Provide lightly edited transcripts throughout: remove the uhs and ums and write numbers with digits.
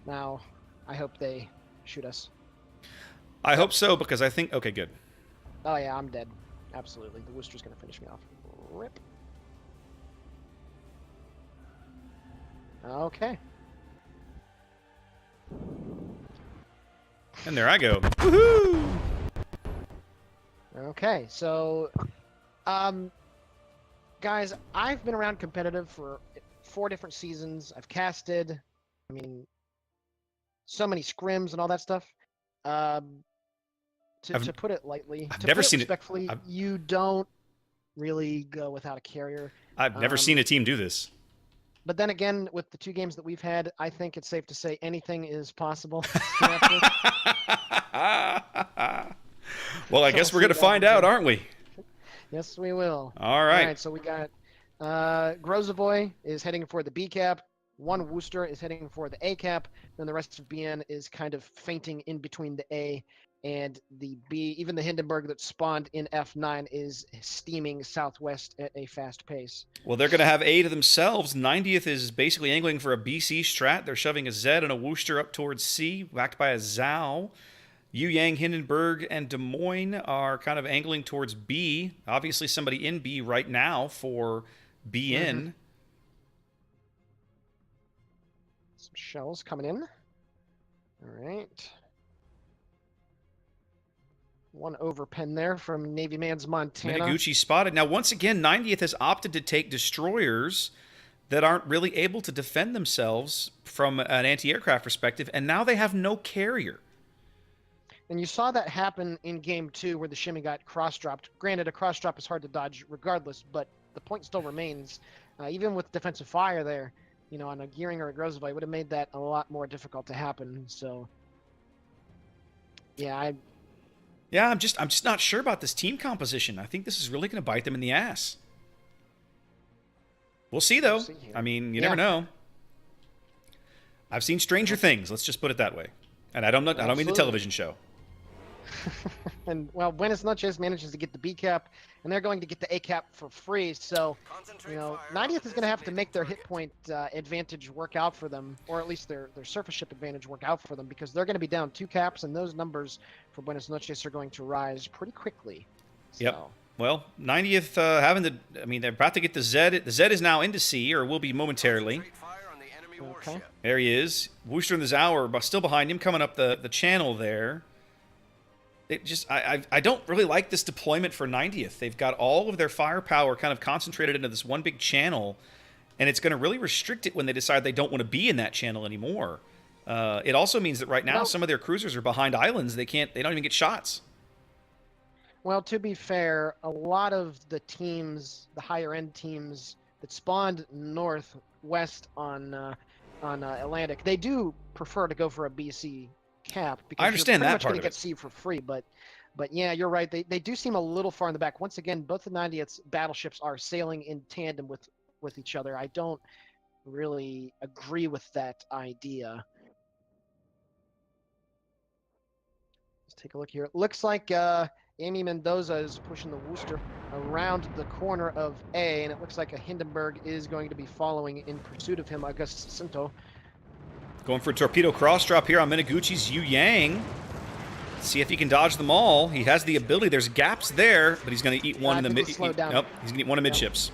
Now, I hope they shoot us. I hope so, because I think... Okay, good. Oh yeah, I'm dead. Absolutely. The Worcester's going to finish me off. Rip. Okay. And there I go. Woohoo! Okay, so, guys, I've been around competitive for 4 different seasons. I've casted, I mean, so many scrims and all that stuff. To put it lightly, I've to never put it seen it. respectfully, you don't really go without a carrier. I've never seen a team do this. But then again, with the 2 games that we've had, I think it's safe to say anything is possible. Well, I So we'll guess we're see going to what find happens out, here. aren't we? Yes, we will. All right. All right, so we got Grozovoy is heading for the B cap. 1 Worcester is heading for the A cap. Then the rest of BN is kind of fainting in between the A and the B. Even the Hindenburg that spawned in F9 is steaming southwest at a fast pace. Well, they're going to have A to themselves. 90th is basically angling for a BC strat. They're shoving a Z and a Worcester up towards C, backed by a Zhao. Yu Yang, Hindenburg, and Des Moines are kind of angling towards B. Obviously, somebody in B right now for BN. Some shells coming in. All right. 1 overpen there from Navy Man's Montana. Minaguchi spotted. Now, once again, 90th has opted to take destroyers that aren't really able to defend themselves from an anti-aircraft perspective, and now they have no carrier. And you saw that happen in game 2 where the shimmy got cross-dropped. Granted, a cross-drop is hard to dodge regardless, but the point still remains. Even with defensive fire there, you know, on a Gearing or a Grozovite, it would have made that a lot more difficult to happen. So, yeah, I'm just not sure about this team composition. I think this is really going to bite them in the ass. We'll see, though. I mean, you never know. I've seen stranger things. Let's just put it that way. And I don't mean the television show. And, well, Buenos Noches manages to get the B cap, and they're going to get the A cap for free. So, you know, 90th is going to have to make their hit point advantage work out for them, or at least their surface ship advantage work out for them, because they're going to be down 2 caps, and those numbers for Buenos Noches are going to rise pretty quickly. So. Yep. Well, 90th they're about to get the Z. The Z is now into C, or will be momentarily. Okay. There he is. Worcester and the Zhao are still behind him, coming up the channel there. I don't really like this deployment for 90th. They've got all of their firepower kind of concentrated into this one big channel, and it's going to really restrict it when they decide they don't want to be in that channel anymore. It also means that right now some of their cruisers are behind islands. They don't even get shots. Well, to be fair, a lot of the teams, the higher end teams that spawned northwest on Atlantic, they do prefer to go for a BC cap because I understand that you're pretty much part going of to get it. C for free. But yeah, you're right. They do seem a little far in the back. Once again, both the 90th battleships are sailing in tandem with each other. I don't really agree with that idea. Let's take a look here. It looks like Amy Mendoza is pushing the Worcester around the corner of A, and it looks like a Hindenburg is going to be following in pursuit of him, Auguste Cinto. Going for a torpedo cross drop here on Minaguchi's Yu Yang. See if he can dodge them all. He has the ability. There's gaps there, but he's going to eat one in the mid. Nope, he's going to eat one of midships.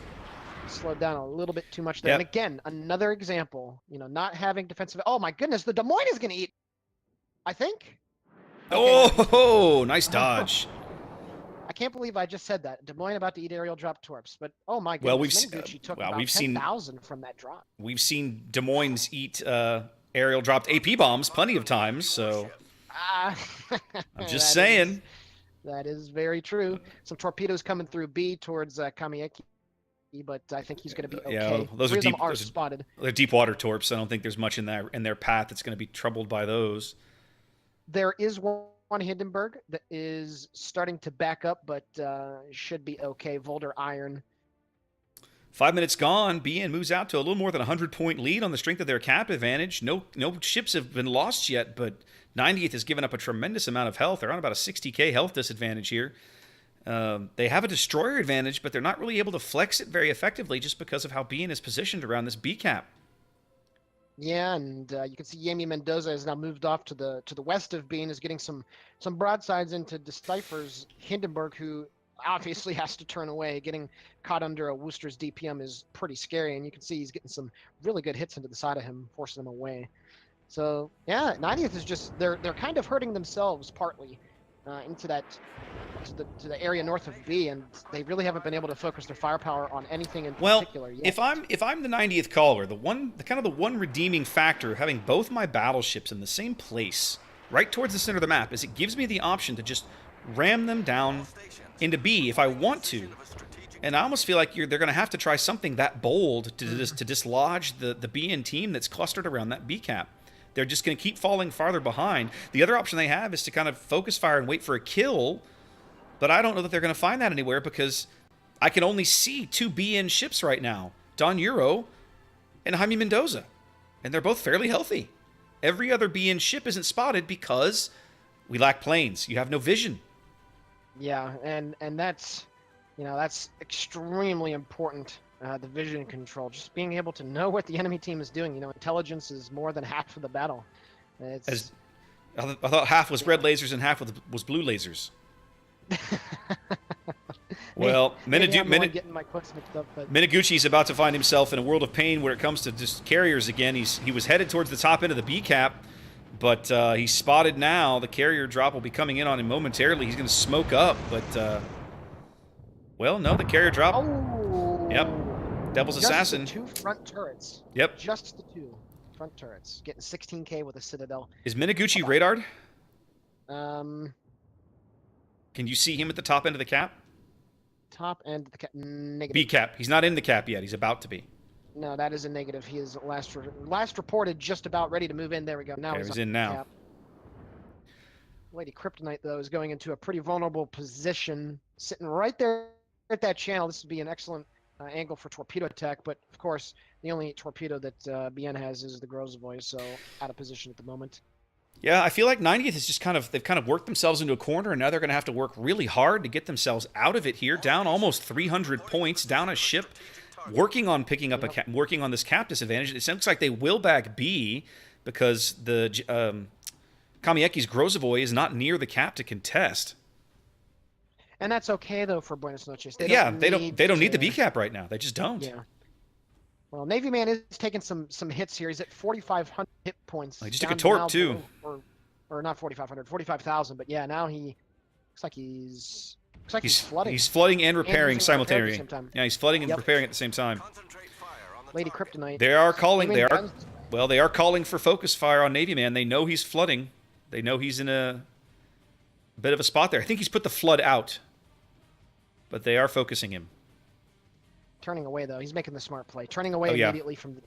Slowed down a little bit too much there. Yep. And again, another example, you know, not having defensive. Oh my goodness, the Des Moines is going to eat, I think. Okay, Oh, nice dodge. I can't believe I just said that. Des Moines about to eat aerial drop torps, but oh my goodness, Well, Minaguchi took about 10,000 from that drop. We've seen Des Moines eat aerial dropped AP bombs plenty of times, so I'm just saying. That is very true. Some torpedoes coming through B towards Kamieki, but I think he's going to be okay. Yeah, well, those are deep. Are spotted. They're deep water torps. I don't think there's much in their path that's going to be troubled by those. There is one Hindenburg that is starting to back up, but should be okay. Volder Iron. 5 minutes gone. BN moves out to a little more than a 100-point lead on the strength of their cap advantage. No ships have been lost yet, but 90th has given up a tremendous amount of health. They're on about a 60k health disadvantage here. They have a destroyer advantage, but they're not really able to flex it very effectively just because of how BN is positioned around this B cap. Yeah, and you can see Yami Mendoza has now moved off to the west of B and is getting some broadsides into Deciphers Hindenburg, who obviously has to turn away. Getting caught under a Worcester's DPM is pretty scary, and you can see he's getting some really good hits into the side of him, forcing him away. So yeah, 90th is just they're kind of hurting themselves partly into that to the area north of B, and they really haven't been able to focus their firepower on anything in Well, particular yet. if I'm the 90th caller, the kind of the one redeeming factor of having both my battleships in the same place, right towards the center of the map, is it gives me the option to just ram them down into B if I want to. And I almost feel like they're going to have to try something that bold to dislodge the BN team that's clustered around that B cap. They're just going to keep falling farther behind. The other option they have is to kind of focus fire and wait for a kill, but I don't know that they're going to find that anywhere because I can only see 2 BN ships right now, Don Euro and Jaime Mendoza, and they're both fairly healthy. Every other BN ship isn't spotted because we lack planes. You have no vision. Yeah, and that's that's extremely important. The vision control, just being able to know what the enemy team is doing. Intelligence is more than half of the battle. It's I thought half was red lasers and half was blue lasers. Well, Minaguchi's about to find himself in a world of pain where it comes to just carriers again. He was headed towards the top end of the B cap, but he's spotted now. The carrier drop will be coming in on him momentarily. He's going to smoke up, but well, no, the carrier drop. Oh. Yep. Devil's Assassin. Just the 2 front turrets. Yep. Just the 2 front turrets. Getting 16K with a Citadel. Is Minaguchi radared? Can you see him at the top end of the cap? Top end of the cap. Negative. B cap. He's not in the cap yet. He's about to be. No, that is a negative. He is last reported just about ready to move in. There we go. Now okay, he's in now. Cap. Lady Kryptonite, though, is going into a pretty vulnerable position, sitting right there at that channel. This would be an excellent angle for torpedo attack, but of course, the only torpedo that BN has is the Grozavoy, so out of position at the moment. Yeah, I feel like 90th is just they've kind of worked themselves into a corner, and now they're going to have to work really hard to get themselves out of it here. Down almost 300 points, down a ship, working on picking up working on this cap disadvantage. It looks like they will bag B because the Kamieki's Grozavoy is not near the cap to contest. And that's okay though for Buenos Noches. They don't need the B cap right now. They just don't. Yeah. Well, Navy Man is taking some hits here. He's at 4,500 hit points. He just took a torp too. Or not 4,500, 45,000. But yeah, now he looks like he's flooding. He's flooding and repairing simultaneously. Yeah, he's flooding and repairing at the same time. Lady Kryptonite. They are calling. They are calling for focus fire on Navy Man. They know he's flooding. They know he's in a bit of a spot there. I think he's put the flood out, but they are focusing him. Turning away though, he's making the smart play. Turning away immediately from the.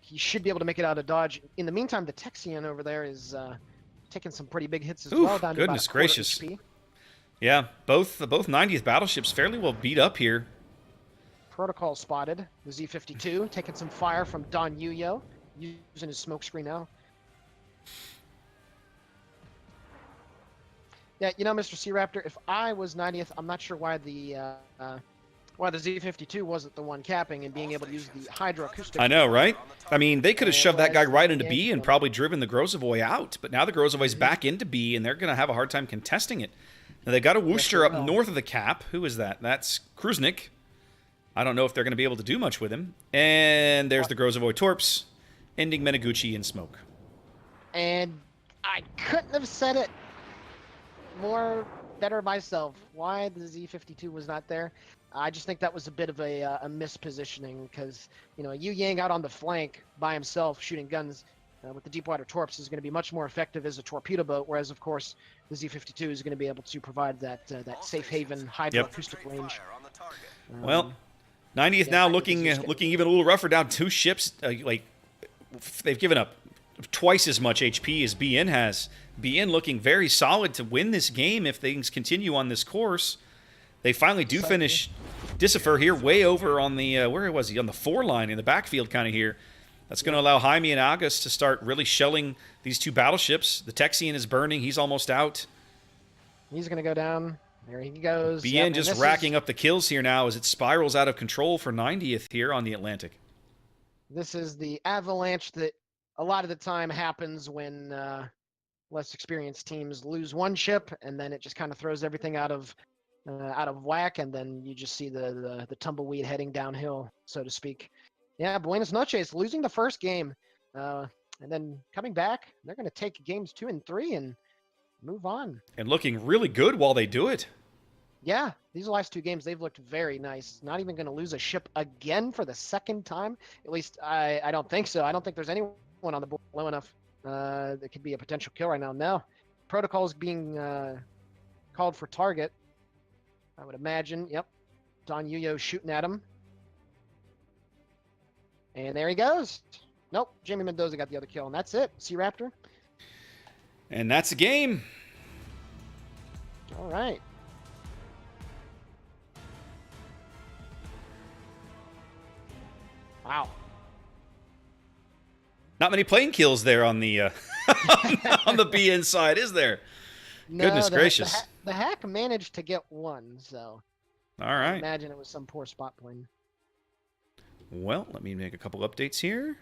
He should be able to make it out of dodge. In the meantime, the Texian over there is taking some pretty big hits as well. Down to goodness about gracious! HP. Yeah, both 90th battleships fairly well beat up here. Protocol spotted. The Z-52 taking some fire from Don Yuyo, using his smoke screen now. Yeah, Mr. C Raptor, if I was 90th, I'm not sure why the Z-52 wasn't the one capping and being able to use the hydroacoustic. I know, right? I mean, they could have shoved that guy right into B and probably driven the Grozavoy out, but now the Grozavoy's back into B, and they're going to have a hard time contesting it. Now, they got a Worcester up north of the cap. Who is that? That's Kruznik. I don't know if they're going to be able to do much with him. And there's the Grozavoy torps, ending Minaguchi in smoke. And I couldn't have said it better myself. Why the Z-52 was not there? I just think that was a bit of a mispositioning because, Yu Yang out on the flank by himself shooting guns with the Deepwater Torps is going to be much more effective as a torpedo boat, whereas, of course, the Z-52 is going to be able to provide that safe haven hydroacoustic range. Well, 90th now looking even a little rougher, down 2 ships. They've given up twice as much HP as BN has. BN looking very solid to win this game if things continue on this course. They finally do finish Decifer here, way over on the, where was he? On the 4 line in the backfield kind of here. That's going to allow Jaime and August to start really shelling these 2 battleships. The Texian is burning. He's almost out. He's going to go down. There he goes. BN just racking up the kills here now as it spirals out of control for 90th here on the Atlantic. This is the avalanche that a lot of the time happens when less experienced teams lose one ship, and then it just kind of throws everything out of whack, and then you just see the tumbleweed heading downhill, so to speak. Yeah, Buenos Noches losing the first game, and then coming back. They're going to take games 2 and 3 and move on. And looking really good while they do it. Yeah, these last 2 games, they've looked very nice. Not even going to lose a ship again for the second time. At least I don't think so. I don't think there's anyone on the board low enough that could be a potential kill right now. No. Protocol's being called for target, I would imagine. Yep. Don Yuyo shooting at him. And there he goes. Nope. Jamie Mendoza got the other kill, and that's it. Sea Raptor. And that's a game. All right. Wow. Not many plane kills there on the on the BN side, is there? No, Goodness gracious. The hack managed to get one, so All right. imagine it was some poor spot plane. Well, let me make a couple updates here.